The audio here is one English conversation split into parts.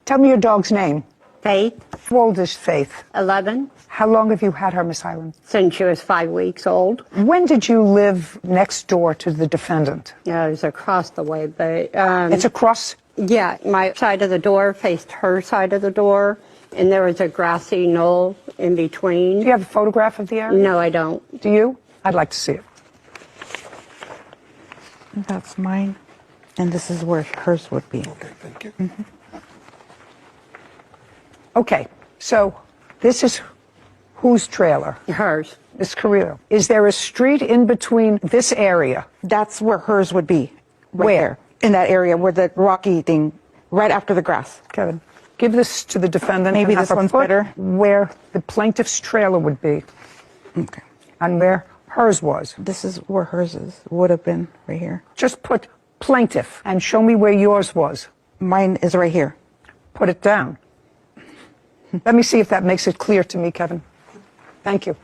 Tell me your dog's name. Faith, How old is Faith? 11, How long have you had her, Miss Highland? since she was 5 weeks old. When did you live next door to the defendant? Yeah, it was across the way, but It's across. yeah, my side of the door faced her side of the door, and there was a grassy knoll in between. Do you have a photograph of the area? No, I don't. Do you? I'd like to see it. That's mine, and this is where hers would be. Okay, thank you. Okay, so this is whose trailer? Hers. Miss Carrillo. Is there a street in between this area? That's where hers would be. Right Where? there, in that area where the rocky thing, right after the grass. Kevin, give this to the defendant. Maybe and have this her one's put better. where the plaintiff's trailer would be Okay. and where hers was. This is where hers is, would have been right here. Just put plaintiff and show me where yours was. Mine is right here. Put it down. Let me see if that makes it clear to me, Kevin. Thank you.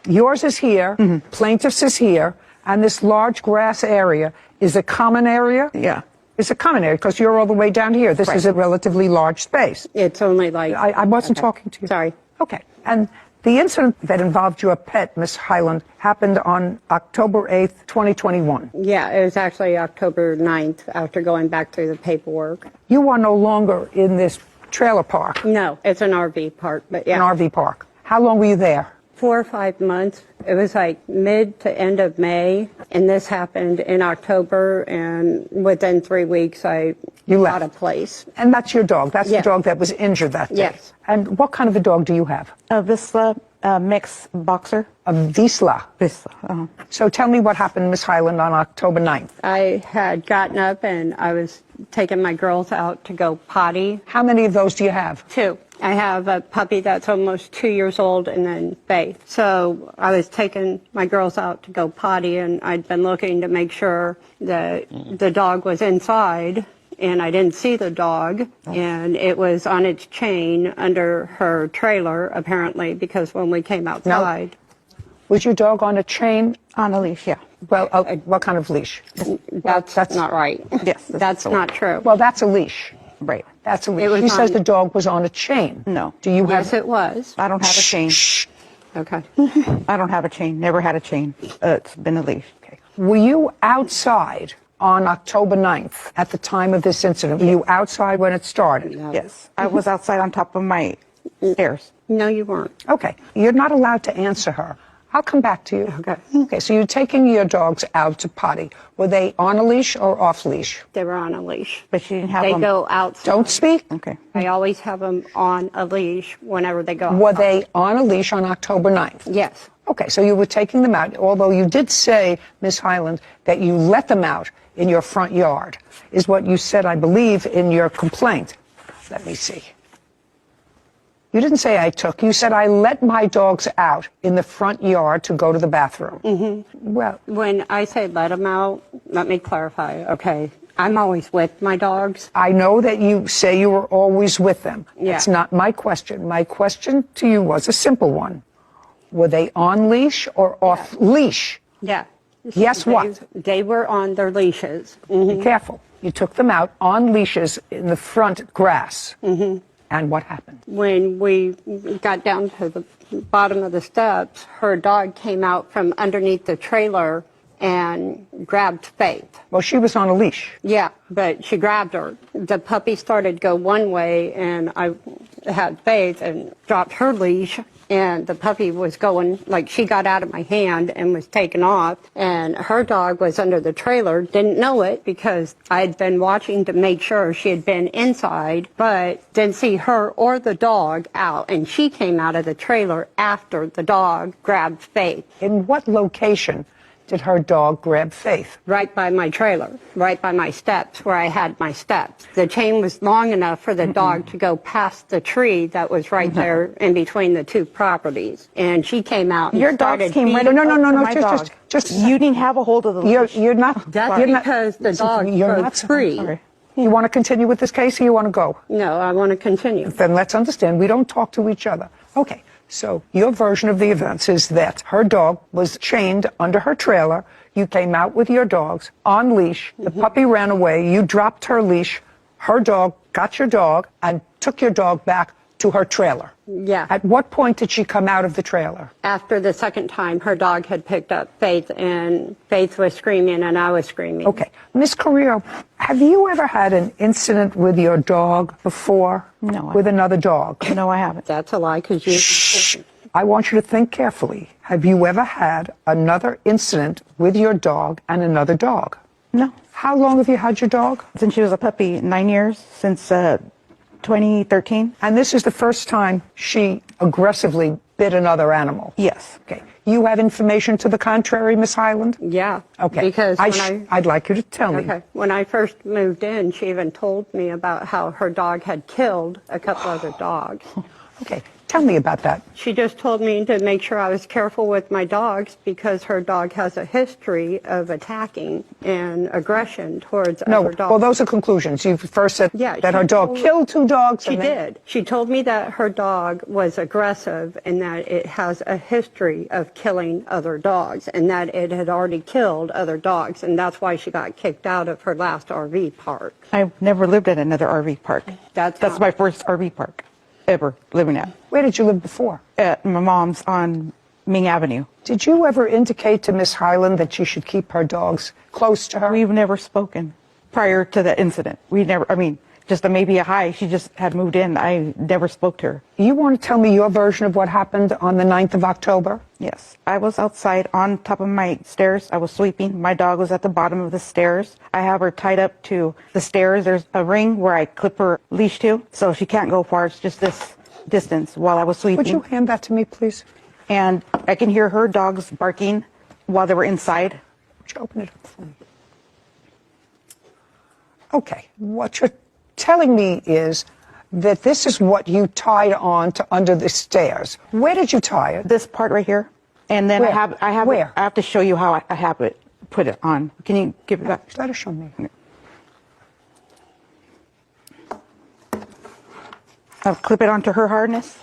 Yours is here, plaintiff's is here, and this large grass area is a common area? Yeah. It's a common area because you're all the way down here. This is a relatively large space. It's only like... I wasn't talking to you. Sorry. Okay. And the incident that involved your pet, Miss Highland, happened on October 8th, 2021. Yeah, it was actually October 9th after going back through the paperwork. You are no longer in this trailer park, No, it's an RV park, but yeah. an RV park. How long were you there? 4 or 5 months. It was like mid to end of May, and this happened in October, and within 3 weeks I got a place. And that's your dog. That's Yes. the dog that was injured that day. Yes. And what kind of a dog do you have? A Visla mixed boxer. A Vizsla. Visla. So tell me what happened, Miss Highland, on October 9th. I had gotten up and I was taking my girls out to go potty. How many of those do you have? 2. I have a puppy that's almost 2 years old, and then Faith. So I was taking my girls out to go potty, and I'd been looking to make sure that the dog was inside, and I didn't see the dog, and it was on its chain under her trailer, apparently, because when we came outside... Was your dog on a chain? On a leash, yeah. Well, what kind of leash? That's not right. Yes. That's not true. Well, that's a leash. Right. That's a leash. It was She says on- the dog was on a chain. No. Do you Yes, have... it was. I don't have a chain. Shh. Okay. I don't have a chain. Never had a chain. It's been a leash. Okay. Were you outside on October 9th at the time of this incident? Were you outside when it started? Yes. I was outside on top of my stairs. No, you weren't. Okay. You're not allowed to answer her. I'll come back to you. Okay. Okay, so you're taking your dogs out to potty. Were they on a leash or off leash? They were on a leash. But she didn't have They them. go outside. Don't speak. Okay. I always have them on a leash whenever they go Were outside. they on a leash on October 9th? Yes. Okay, so you were taking them out, although you did say, Miss Highland, that you let them out in your front yard, is what you said, I believe, in your complaint. Let me see. You didn't say I took. You said I let my dogs out in the front yard to go to the bathroom. Mm-hmm. Well, When I say let them out, let me clarify, okay? I'm always with my dogs. I know that you say you were always with them. Yeah. That's not my question. My question to you was a simple one. Were they on leash or off leash? Yeah. Yes, what? They were on their leashes. Be careful. You took them out on leashes in the front grass. Mm-hmm. And what happened? When we got down to the bottom of the steps, her dog came out from underneath the trailer and grabbed Faith. Well, she was on a leash. Yeah, but she grabbed her. The puppy started to go one way, and I had Faith and dropped her leash, and the puppy was going, like she got out of my hand and was taken off, and her dog was under the trailer, didn't know it because I had been watching to make sure she had been inside, but didn't see her or the dog out, and she came out of the trailer after the dog grabbed Faith. In what location did her dog grab Faith? Right by my trailer, right by my steps, where I had my steps. The chain was long enough for the dog to go past the tree that was right there in between the two properties. And she came out and Your dogs started came right beating- No, up to my just- dog. just- You didn't have a hold of the leash. You're not. That's you're not- because the dog you're broke not free. Sorry. You want to continue with this case or you want to go? No, I want to continue. Then let's understand. We don't talk to each other. Okay. So your version of the events is that her dog was chained under her trailer. You came out with your dogs on leash. The puppy ran away. You dropped her leash. Her dog got your dog and took your dog back to her trailer. Yeah. At what point did she come out of the trailer? After the second time, her dog had picked up Faith, and Faith was screaming, and I was screaming. Okay. Miss Carrillo, have you ever had an incident with your dog before? No, I With another dog? No, I haven't. That's a lie, because you... Shh. I want you to think carefully. Have you ever had another incident with your dog and another dog? No. How long have you had your dog? Since she was a puppy, 9 years, since 2013. And this is the first time she aggressively bit another animal? Yes. Okay. You have information to the contrary, Miss Highland? Yeah. Okay. Because I'd like you to tell me. Okay. When I first moved in, she even told me about how her dog had killed a couple other dogs. Okay. Tell me about that. She just told me to make sure I was careful with my dogs because her dog has a history of attacking and aggression towards other dogs. Well, those are conclusions. You first said that her dog killed 2 dogs. She did. She told me that her dog was aggressive and that it has a history of killing other dogs and that it had already killed other dogs, and that's why she got kicked out of her last RV park. I've never lived at another RV park. That's my first RV park ever living at. Where did you live before? At my mom's on Ming Avenue. Did you ever indicate to Miss Highland that she should keep her dogs close to her? We've never spoken prior to the incident. We never, I mean, just maybe a hi. She just had moved in. I never spoke to her. You want to tell me your version of what happened on the 9th of October? Yes. I was outside on top of my stairs. I was sweeping. My dog was at the bottom of the stairs. I have her tied up to the stairs. There's a ring where I clip her leash to, so she can't go far. It's just this distance while I was sweeping. Would you hand that to me, please? And I can hear her dogs barking while they were inside. Would you open it up for me? Okay. What you're telling me is that this is what you tied on to under the stairs. Where did you tie it? This part right here. And then Where? I have Where? I have to show you how I have it put it on. Can you give it back? Let her show me. I'll clip it onto her harness,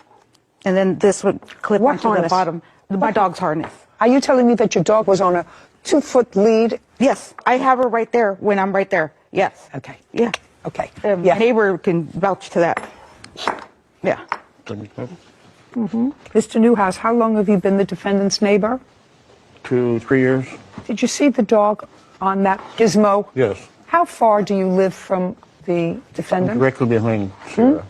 and then this would clip What onto the harness? bottom. My dog's harness. Are you telling me that your dog was on a 2-foot lead? Yes, I have her right there when I'm right there. Yes. Okay. Yeah. Okay. My neighbor can vouch to that. Yeah. Mr. Newhouse, how long have you been the defendant's neighbor? 2, 3 years. Did you see the dog on that gizmo? Yes. How far do you live from the defendant? Directly behind Sarah.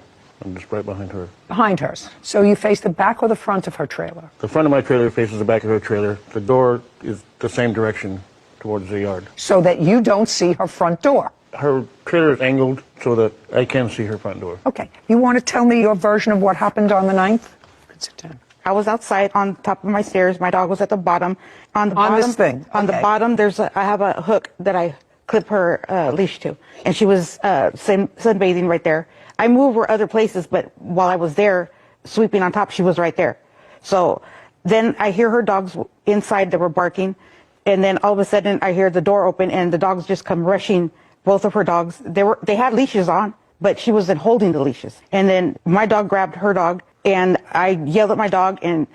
I'm just right behind her. Behind hers. So you face the back or the front of her trailer? The front of my trailer faces the back of her trailer. The door is the same direction towards the yard. So that you don't see her front door? Her trailer is angled so that I can see her front door. Okay. You want to tell me your version of what happened on the 9th? You can sit down. I was outside on top of my stairs. My dog was at the bottom. On the On bottom, this thing? On the Okay. bottom, I have a hook that I clip her leash to, and she was sunbathing right there. I move her other places, but while I was there sweeping on top, she was right there. So then I hear her dogs inside that were barking, and then all of a sudden I hear the door open and the dogs just come rushing. Both of her dogs, they had leashes on, but she wasn't holding the leashes. And then my dog grabbed her dog, and I yelled at my dog and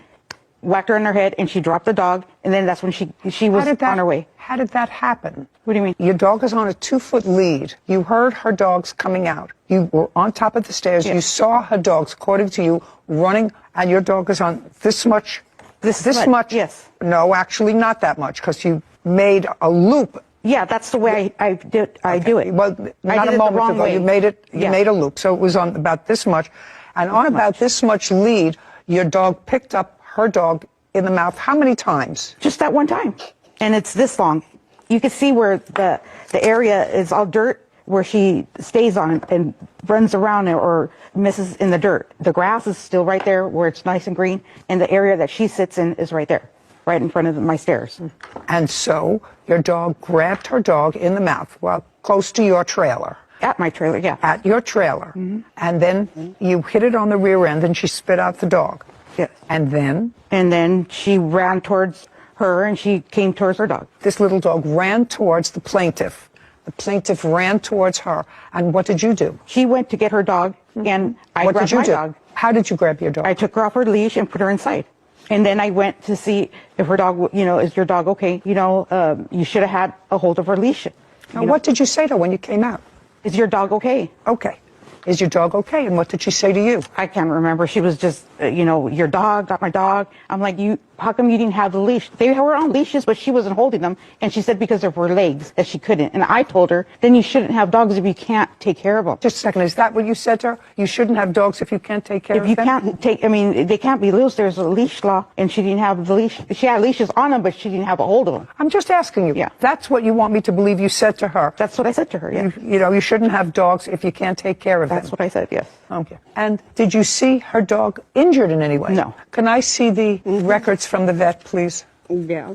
whacked her in her head, and she dropped the dog, and then that's when she was on her way. How did that happen? What do you mean? Your dog is on a 2-foot lead. You heard her dogs coming out. You were on top of the stairs. Yes. You saw her dogs, according to you, running, and your dog is on this much. This much? much, yes. No, actually not that much, because you made a loop. Yeah, that's the way I do it. Well, I not did a it the moment wrong ago. way. You made it. You Yeah. made a loop, so it was on about this much, and on about this much lead, your dog picked up her dog in the mouth. How many times? Just that one time, and it's this long. You can see where the area is all dirt, where she stays on and runs around or misses in the dirt. The grass is still right there where it's nice and green, and the area that she sits in is right there, right in front of my stairs. And so your dog grabbed her dog in the mouth, well, close to your trailer. At my trailer, yeah. At your trailer. And then you hit it on the rear end, and she spit out the dog. Yes. And then And then she ran towards her, and she came towards her dog. this little dog ran towards the plaintiff. The plaintiff ran towards her. And what did you do? She went to get her dog, and I What grabbed did you my do? dog. How did you grab your dog? I took her off her leash and put her inside. And then I went to see if her dog, is your dog okay? You should have had a hold of her leash. Now, what did you say to her when you came out? Is your dog okay? Okay. Is your dog okay? And what did she say to you? I can't remember. She was just, your dog, got my dog. I'm like, how come you didn't have the leash? They were on leashes, but she wasn't holding them. And she said because of her legs that she couldn't. And I told her, then you shouldn't have dogs if you can't take care of them. Just a second. Is that what you said to her? You shouldn't have dogs if you can't take care of them? If you can't they can't be loose. There's a leash law, and she didn't have the leash. She had leashes on them, but she didn't have a hold of them. I'm just asking you. Yeah. That's what you want me to believe you said to her. That's what I said to her, yeah. You shouldn't have dogs if you can't take care of them. That's what I said, yes. Okay. And did you see her dog injured in any way? No. Can I see the records from the vet, please? Yeah.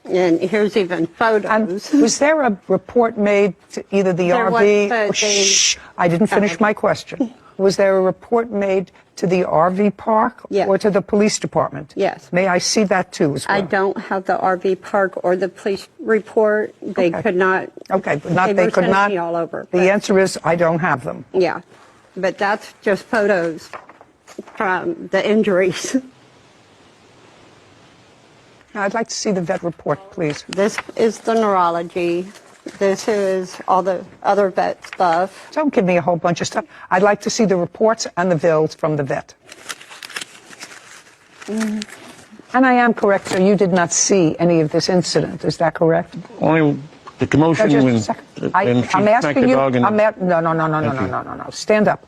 And here's even photos. And was there a report made to either the There was, RV? but Shh, I didn't finish my question. Was there a report made to the RV park Yes. or to the police department? Yes. May I see that too as well? I don't have the RV park or the police report. They Okay. could not. Okay, but not they were could sending not. me all over. The but- answer is I don't have them. Yeah, but that's just photos from the injuries. Now, I'd like to see the vet report, please. This is the neurology. This is all the other vet stuff. Don't give me a whole bunch of stuff. I'd like to see the reports and the bills from the vet. And I am correct, sir, you did not see any of this incident. Is that correct? Only the commotion Now, just a when second. and she I'm smacked asking the you. dog and No. Stand up.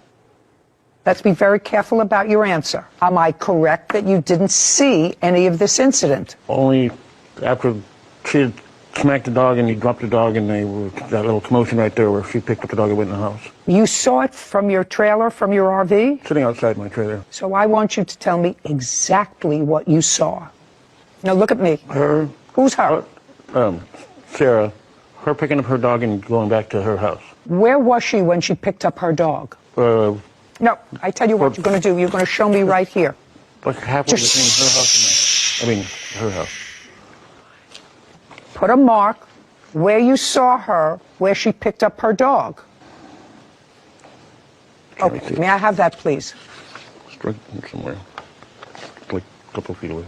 Let's be very careful about your answer. Am I correct that you didn't see any of this incident? only after she had smacked the dog and he dropped the dog and that little commotion right there where she picked up the dog and went in the house. You saw it from your trailer, from your RV? Sitting outside my trailer. So I want you to tell me exactly what you saw. Now look at me. Her, Who's her? Sarah, her picking up her dog and going back to her house. Where was she when she picked up her dog? No, I tell you what you're going to do. You're going to show me right here. Like halfway between her house and her house. Put a mark where you saw her, where she picked up her dog. Okay, may I have that, please? It's right somewhere. Like a couple feet away.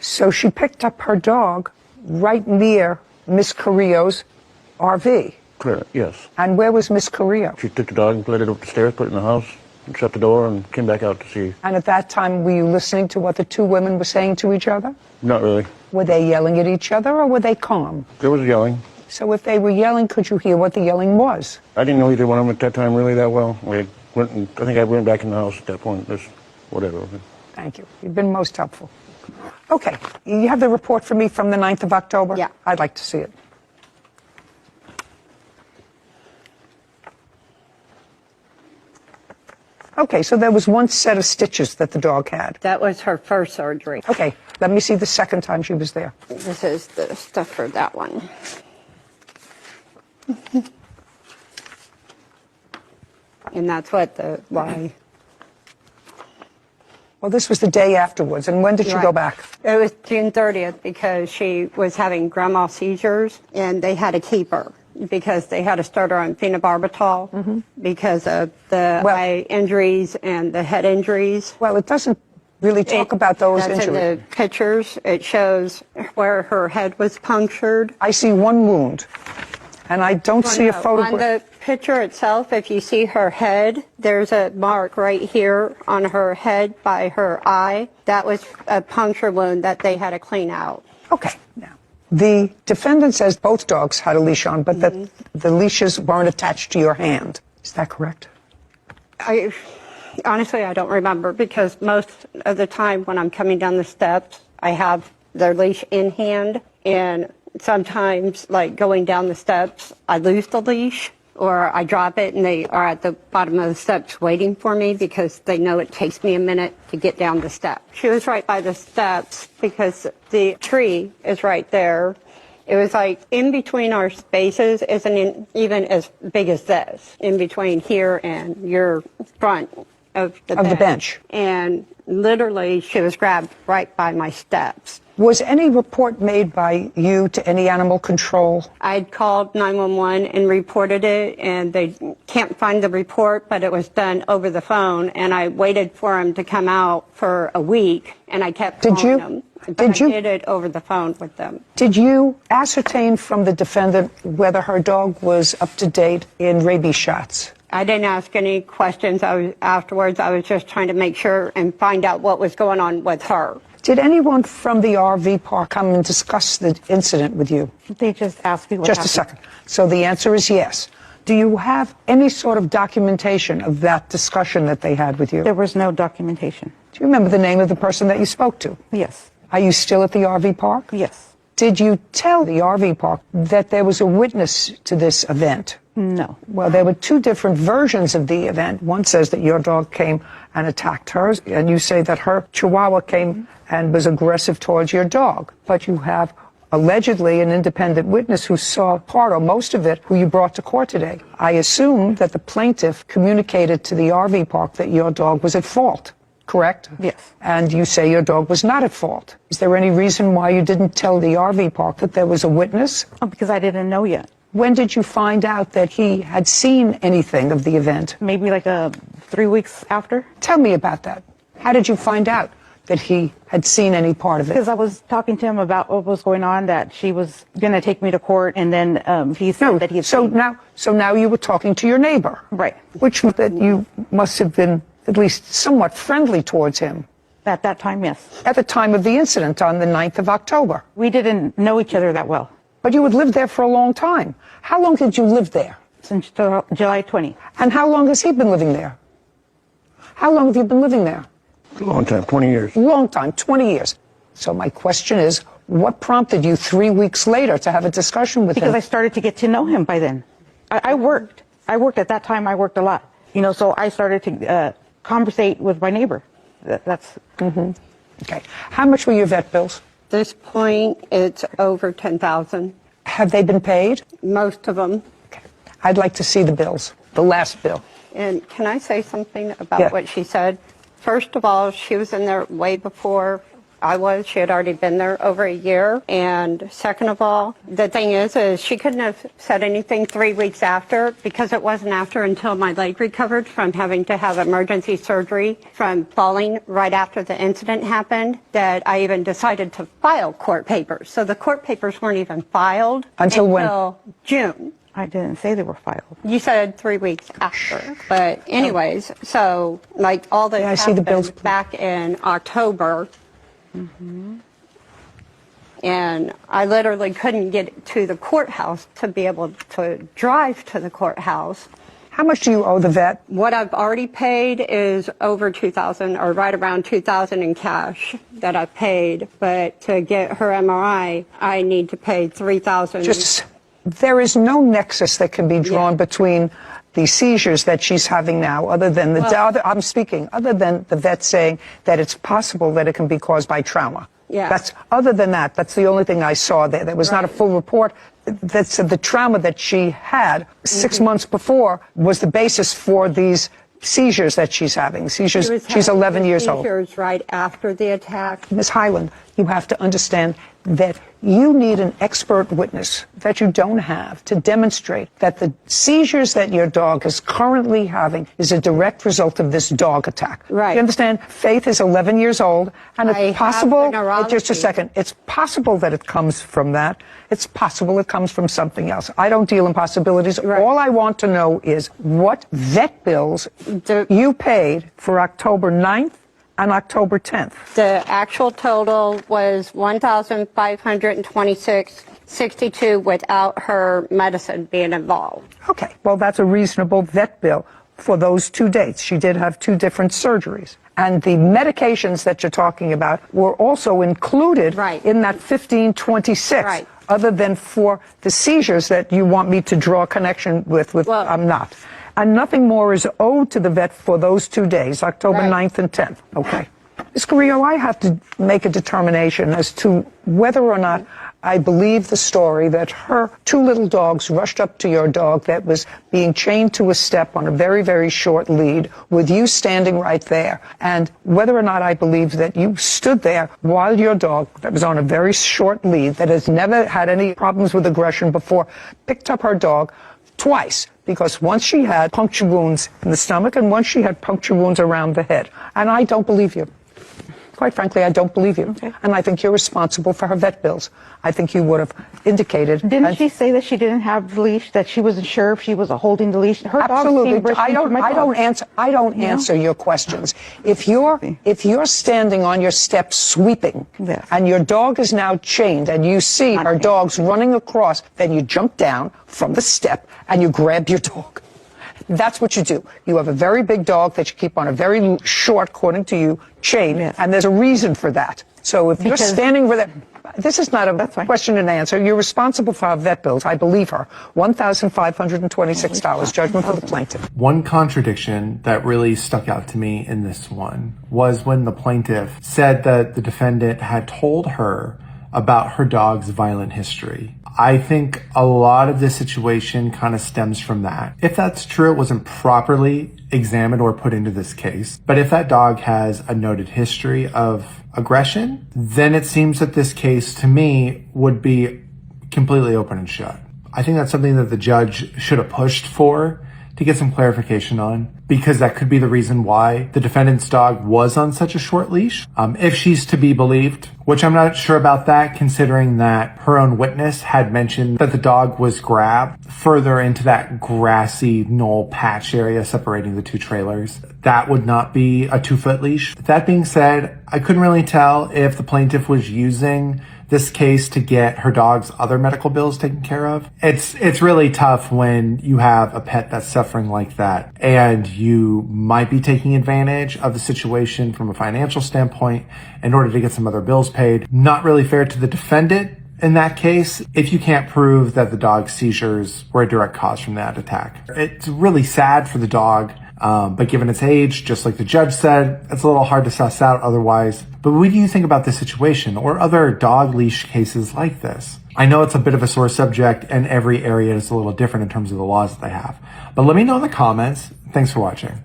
So she picked up her dog right near Miss Carrillo's RV. Correct, yes. And where was Miss Carrillo? She took the dog and let it up the stairs, put it in the house, and shut the door, and came back out to see. And at that time, were you listening to what the two women were saying to each other? Not really. Were they yelling at each other, or were they calm? There was yelling. So if they were yelling, could you hear what the yelling was? I didn't know either one of them at that time really that well. I think I went back in the house at that point. Just whatever. Thank you. You've been most helpful. Okay, you have the report for me from the 9th of October? Yeah. I'd like to see it. Okay, so there was one set of stitches that the dog had. That was her first surgery. Okay, let me see the second time she was there. This is the stuff for that one. And that's what why. Well, this was the day afterwards, and when did she go Right. back? It was June 30th because she was having grand mal seizures, and they had to keep her because they had to start her on phenobarbital because of the Well- eye injuries and the head injuries. Well, it doesn't really talk about those That's injuries. in the pictures. It shows where her head was punctured. I see one wound, and I don't see a On photograph. the picture itself, if you see her head, there's a mark right here on her head by her eye. That was a puncture wound that they had to clean out. Okay, now, the defendant says both dogs had a leash on, but that the leashes weren't attached to your hand. Is that correct? Honestly, I don't remember because most of the time when I'm coming down the steps, I have their leash in hand, and sometimes, like going down the steps, I lose the leash or I drop it and they are at the bottom of the steps waiting for me because they know it takes me a minute to get down the steps. She was right by the steps because the tree is right there. It was like in between our spaces isn't even as big as this, in between here and your front of the bench. And literally, she was grabbed right by my steps. Was any report made by you to any animal control? I'd called 911 and reported it, and they can't find the report, but it was done over the phone, and I waited for him to come out for a week, and I kept calling him. But I did it over the phone with them. Did you ascertain from the defendant whether her dog was up to date in rabies shots? I didn't ask any questions afterwards. I was just trying to make sure and find out what was going on with her. Did anyone from the RV park come and discuss the incident with you? They just asked me what Just happened. a second. So the answer is yes. Do you have any sort of documentation of that discussion that they had with you? There was no documentation. Do you remember the name of the person that you spoke to? Yes. Are you still at the RV park? Yes. Did you tell the RV park that there was a witness to this event? No. Well, there were two different versions of the event. One says that your dog came and attacked hers, and you say that her Chihuahua came and was aggressive towards your dog. But you have allegedly an independent witness who saw part or most of it, who you brought to court today. I assume that the plaintiff communicated to the RV park that your dog was at fault, correct? Yes. And you say your dog was not at fault. Is there any reason why you didn't tell the RV park that there was a witness? Oh, because I didn't know yet. When did you find out that he had seen anything of the event? Maybe like 3 weeks after. Tell me about that. How did you find out that he had seen any part of it? Because I was talking to him about what was going on, that she was going to take me to court, and then he said that he had seen. So now you were talking to your neighbor. Right. Which meant that you must have been at least somewhat friendly towards him. At that time, yes. At the time of the incident on the 9th of October. We didn't know each other that well. But you had lived there for a long time. How long did you live there? Since July 20. And how long has he been living there? How long have you been living there? A long time, 20 years. Long time, 20 years. So my question is, what prompted you 3 weeks later to have a discussion with him? Because I started to get to know him by then. I worked. I worked at that time. I worked a lot. So I started to conversate with my neighbor. That's... Okay. How much were your vet bills? At this point, it's over $10,000. Have they been paid? Most of them. Okay. I'd like to see the bills, the last bill. And can I say something about Yeah. what she said? First of all, she was in there way before I was. She had already been there over a year. And second of all, the thing is she couldn't have said anything 3 weeks after, because it wasn't after until my leg recovered from having to have emergency surgery from falling right after the incident happened that I even decided to file court papers. So the court papers weren't even filed Until when? Until June. I didn't say they were filed. You said 3 weeks after. But anyways, so like all this Yeah, I see the bills, happened back in October. And I literally couldn't get to the courthouse to be able to drive to the courthouse. How much do you owe the vet? What I've already paid is over $2,000, or right around $2,000 in cash that I've paid. But to get her MRI, I need to pay $3,000. There is no nexus that can be drawn between the seizures that she's having now, other than other than the vet saying that it's possible that it can be caused by trauma. Yeah. Other than that, that's the only thing I saw there. There was not a full report that said the trauma that she had 6 months before was the basis for these seizures that she's having. Seizures. She's 11 years old. Seizures right after the attack. Ms. Highland, you have to understand that you need an expert witness that you don't have to demonstrate that the seizures that your dog is currently having is a direct result of this dog attack. Right. You understand? Faith is 11 years old, and it's possible. Just a second. It's possible that it comes from that. It's possible it comes from something else. I don't deal in possibilities. Right. All I want to know is what vet bills you paid for October 9th and October 10th. The actual total was $1,526.62 without her medicine being involved. Okay, well, that's a reasonable vet bill for those 2 dates. She did have 2 different surgeries. And the medications that you're talking about were also included in that 1526. Right. Other than for the seizures that you want me to draw a connection with well, I'm not. And nothing more is owed to the vet for those 2 days, October 9th and 10th. Okay. Ms. Carrillo, I have to make a determination as to whether or not I believe the story that her two little dogs rushed up to your dog that was being chained to a step on a very, very short lead with you standing right there, and whether or not I believe that you stood there while your dog that was on a very short lead, that has never had any problems with aggression before, picked up her dog twice, because once she had puncture wounds in the stomach and once she had puncture wounds around the head. And I don't believe you. Quite frankly, I don't believe you. Okay. And I think you're responsible for her vet bills. I think you would have indicated. Didn't she say that she didn't have the leash, that she wasn't sure if she was holding the leash? Her Absolutely. dog came rushing to my dog. I don't answer your questions. If you're standing on your step sweeping, Yes. and your dog is now chained and you see her dog's running across, then you jump down from the step and you grab your dog. That's what you do. You have a very big dog that you keep on a very short, according to you, chain, Yes. and there's a reason for that. So if you're standing with it, this is not a question and answer. You're responsible for our vet bills. I believe her. $1,526. Judgment for the plaintiff. One contradiction that really stuck out to me in this one was when the plaintiff said that the defendant had told her about her dog's violent history. I think a lot of this situation kind of stems from that. If that's true, it wasn't properly examined or put into this case. But if that dog has a noted history of aggression, then it seems that this case, to me, would be completely open and shut. I think that's something that the judge should have pushed for to get some clarification on, because that could be the reason why the defendant's dog was on such a short leash. If she's to be believed, which I'm not sure about that, considering that her own witness had mentioned that the dog was grabbed further into that grassy knoll patch area separating the two trailers. That would not be a 2-foot leash. That being said, I couldn't really tell if the plaintiff was using this case to get her dog's other medical bills taken care of. It's really tough when you have a pet that's suffering like that and you might be taking advantage of the situation from a financial standpoint in order to get some other bills paid. Not really fair to the defendant in that case if you can't prove that the dog's seizures were a direct cause from that attack. It's really sad for the dog. But given its age, just like the judge said, it's a little hard to suss out otherwise. But what do you think about this situation or other dog leash cases like this? I know it's a bit of a sore subject and every area is a little different in terms of the laws that they have. But let me know in the comments. Thanks for watching.